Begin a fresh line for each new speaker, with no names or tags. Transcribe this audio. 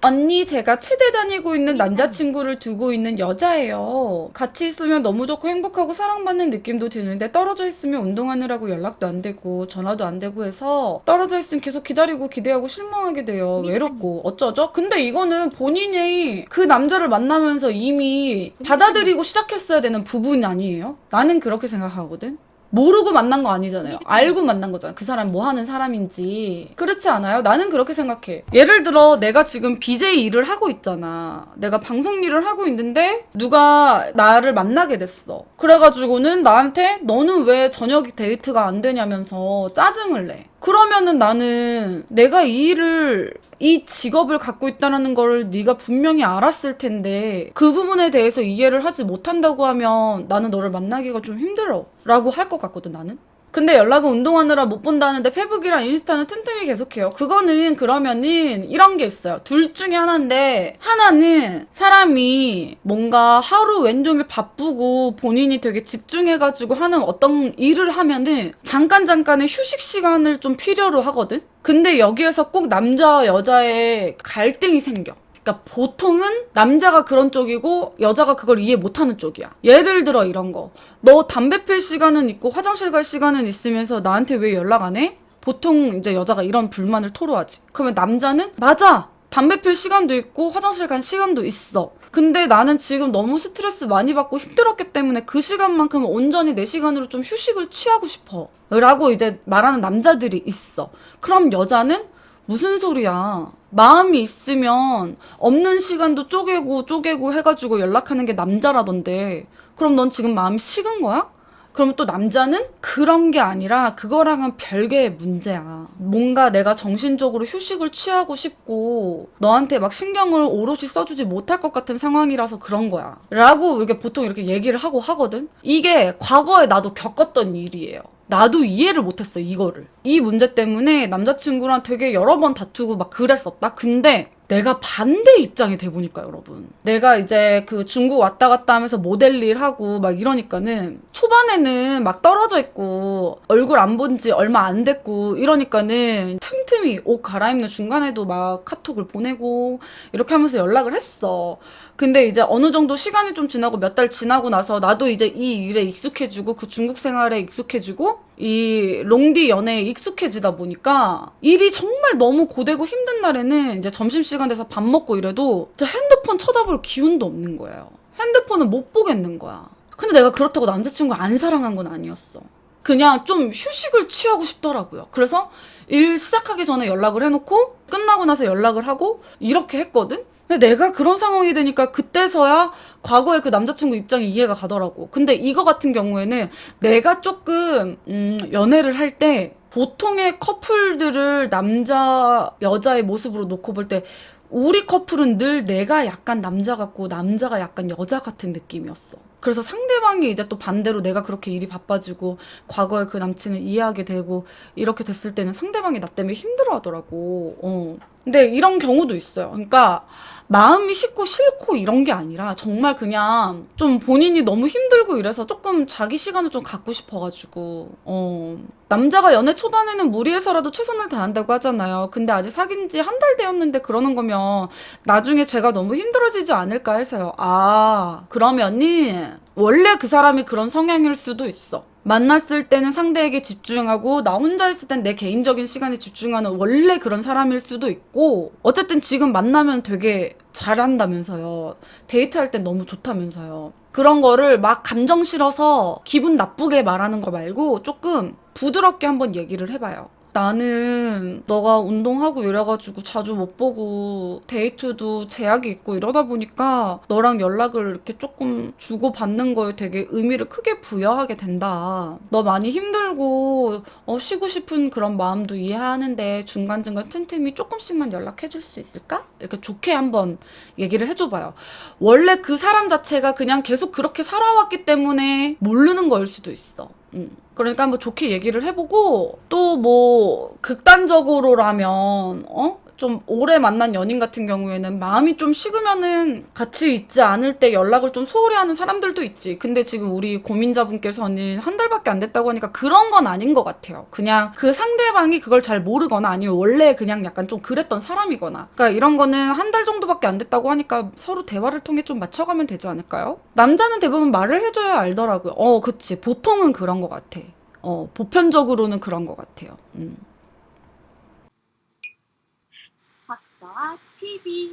언니, 제가 치대 다니고 있는 남자친구를 두고 있는 여자예요. 같이 있으면 너무 좋고 행복하고 사랑받는 느낌도 드는데 떨어져 있으면 운동하느라고 연락도 안 되고 전화도 안 되고 해서 떨어져 있으면 계속 기다리고 기대하고 실망하게 돼요. 외롭고 어쩌죠? 근데 이거는 본인이 그 남자를 만나면서 이미 받아들이고 시작했어야 되는 부분 아니에요? 나는 그렇게 생각하거든. 모르고 만난 거 아니잖아요. 알고 만난 거잖아. 그 사람 뭐 하는 사람인지. 그렇지 않아요? 나는 그렇게 생각해. 예를 들어 내가 지금 BJ 일을 하고 있잖아. 내가 방송 일을 하고 있는데 누가 나를 만나게 됐어. 그래가지고는 나한테 너는 왜 저녁 데이트가 안 되냐면서 짜증을 내. 그러면은 나는 내가 이 직업을 갖고 있다는 걸 네가 분명히 알았을 텐데 그 부분에 대해서 이해를 하지 못한다고 하면 나는 너를 만나기가 좀 힘들어 라고 할 것 같거든 나는. 근데 연락은 운동하느라 못 본다는데 페북이랑 인스타는 틈틈이 계속해요. 그거는 그러면은 이런 게 있어요. 둘 중에 하나인데 하나는 사람이 뭔가 하루 왼종일 바쁘고 본인이 되게 집중해가지고 하는 어떤 일을 하면은 잠깐의 휴식 시간을 좀 필요로 하거든? 근데 여기에서 꼭 남자 여자의 갈등이 생겨. 그러니까 보통은 남자가 그런 쪽이고 여자가 그걸 이해 못하는 쪽이야. 예를 들어 이런 거. 너 담배 필 시간은 있고 화장실 갈 시간은 있으면서 나한테 왜 연락 안 해? 보통 이제 여자가 이런 불만을 토로하지. 그러면 남자는 맞아. 담배 필 시간도 있고 화장실 간 시간도 있어. 근데 나는 지금 너무 스트레스 많이 받고 힘들었기 때문에 그 시간만큼 온전히 내 시간으로 좀 휴식을 취하고 싶어. 라고 이제 말하는 남자들이 있어. 그럼 여자는 무슨 소리야. 마음이 있으면 없는 시간도 쪼개고 해가지고 연락하는 게 남자라던데. 그럼 넌 지금 마음이 식은 거야? 그럼 또 남자는 그런 게 아니라 그거랑은 별개의 문제야. 뭔가 내가 정신적으로 휴식을 취하고 싶고 너한테 막 신경을 오롯이 써주지 못할 것 같은 상황이라서 그런 거야. 라고 이렇게 보통 이렇게 얘기를 하고 하거든? 이게 과거에 나도 겪었던 일이에요. 나도 이해를 못했어, 이거를. 이 문제 때문에 남자친구랑 되게 여러 번 다투고 막 그랬었다? 근데 내가 반대 입장이 돼보니까 여러분. 내가 이제 그 중국 왔다 갔다 하면서 모델 일 하고 막 이러니까는 초반에는 막 떨어져 있고 얼굴 안 본 지 얼마 안 됐고 이러니까는 틈틈이 옷 갈아입는 중간에도 막 카톡을 보내고 이렇게 하면서 연락을 했어. 근데 이제 어느 정도 시간이 좀 지나고 몇 달 지나고 나서 나도 이제 이 일에 익숙해지고 그 중국 생활에 익숙해지고 이 롱디 연애에 익숙해지다 보니까 일이 정말 너무 고되고 힘든 날에는 이제 점심시간 돼서 밥 먹고 이래도 진짜 핸드폰 쳐다볼 기운도 없는 거예요. 핸드폰을 못 보겠는 거야. 근데 내가 그렇다고 남자친구 안 사랑한 건 아니었어. 그냥 좀 휴식을 취하고 싶더라고요. 그래서 일 시작하기 전에 연락을 해놓고 끝나고 나서 연락을 하고 이렇게 했거든? 근데 내가 그런 상황이 되니까 그때서야 과거의 그 남자친구 입장이 이해가 가더라고. 근데 이거 같은 경우에는 내가 조금 연애를 할 때 보통의 커플들을 남자 여자의 모습으로 놓고 볼 때 우리 커플은 늘 내가 약간 남자 같고 남자가 약간 여자 같은 느낌이었어. 그래서 상대방이 이제 또 반대로 내가 그렇게 일이 바빠지고 과거의 그 남친을 이해하게 되고 이렇게 됐을 때는 상대방이 나 때문에 힘들어 하더라고. 근데 이런 경우도 있어요. 그러니까 마음이 식고 싫고 이런 게 아니라 정말 그냥 좀 본인이 너무 힘들고 이래서 조금 자기 시간을 좀 갖고 싶어가지고 남자가 연애 초반에는 무리해서라도 최선을 다한다고 하잖아요. 근데 아직 사귄 지 한 달 되었는데 그러는 거면 나중에 제가 너무 힘들어지지 않을까 해서요. 아, 그러면은 원래 그 사람이 그런 성향일 수도 있어. 만났을 때는 상대에게 집중하고 나 혼자 있을 땐 내 개인적인 시간에 집중하는 원래 그런 사람일 수도 있고 어쨌든 지금 만나면 되게 잘한다면서요. 데이트할 땐 너무 좋다면서요. 그런 거를 막 감정 실어서 기분 나쁘게 말하는 거 말고 조금 부드럽게 한번 얘기를 해봐요. 나는 너가 운동하고 이래가지고 자주 못 보고 데이트도 제약이 있고 이러다 보니까 너랑 연락을 이렇게 조금 주고받는 거에 되게 의미를 크게 부여하게 된다. 너 많이 힘들고 쉬고 싶은 그런 마음도 이해하는데 중간중간 틈틈이 조금씩만 연락해줄 수 있을까? 이렇게 좋게 한번 얘기를 해줘봐요. 원래 그 사람 자체가 그냥 계속 그렇게 살아왔기 때문에 모르는 거일 수도 있어. 그러니까 한번 좋게 얘기를 해보고 또 뭐 극단적으로라면 좀 오래 만난 연인 같은 경우에는 마음이 좀 식으면은 같이 있지 않을 때 연락을 좀 소홀히 하는 사람들도 있지. 근데 지금 우리 고민자분께서는 한 달밖에 안 됐다고 하니까 그런 건 아닌 것 같아요. 그냥 그 상대방이 그걸 잘 모르거나 아니면 원래 그냥 약간 좀 그랬던 사람이거나. 그러니까 이런 거는 한 달 정도밖에 안 됐다고 하니까 서로 대화를 통해 좀 맞춰가면 되지 않을까요? 남자는 대부분 말을 해줘야 알더라고요. 그치. 보통은 그런 것 같아. 보편적으로는 그런 것 같아요.
박사와 TV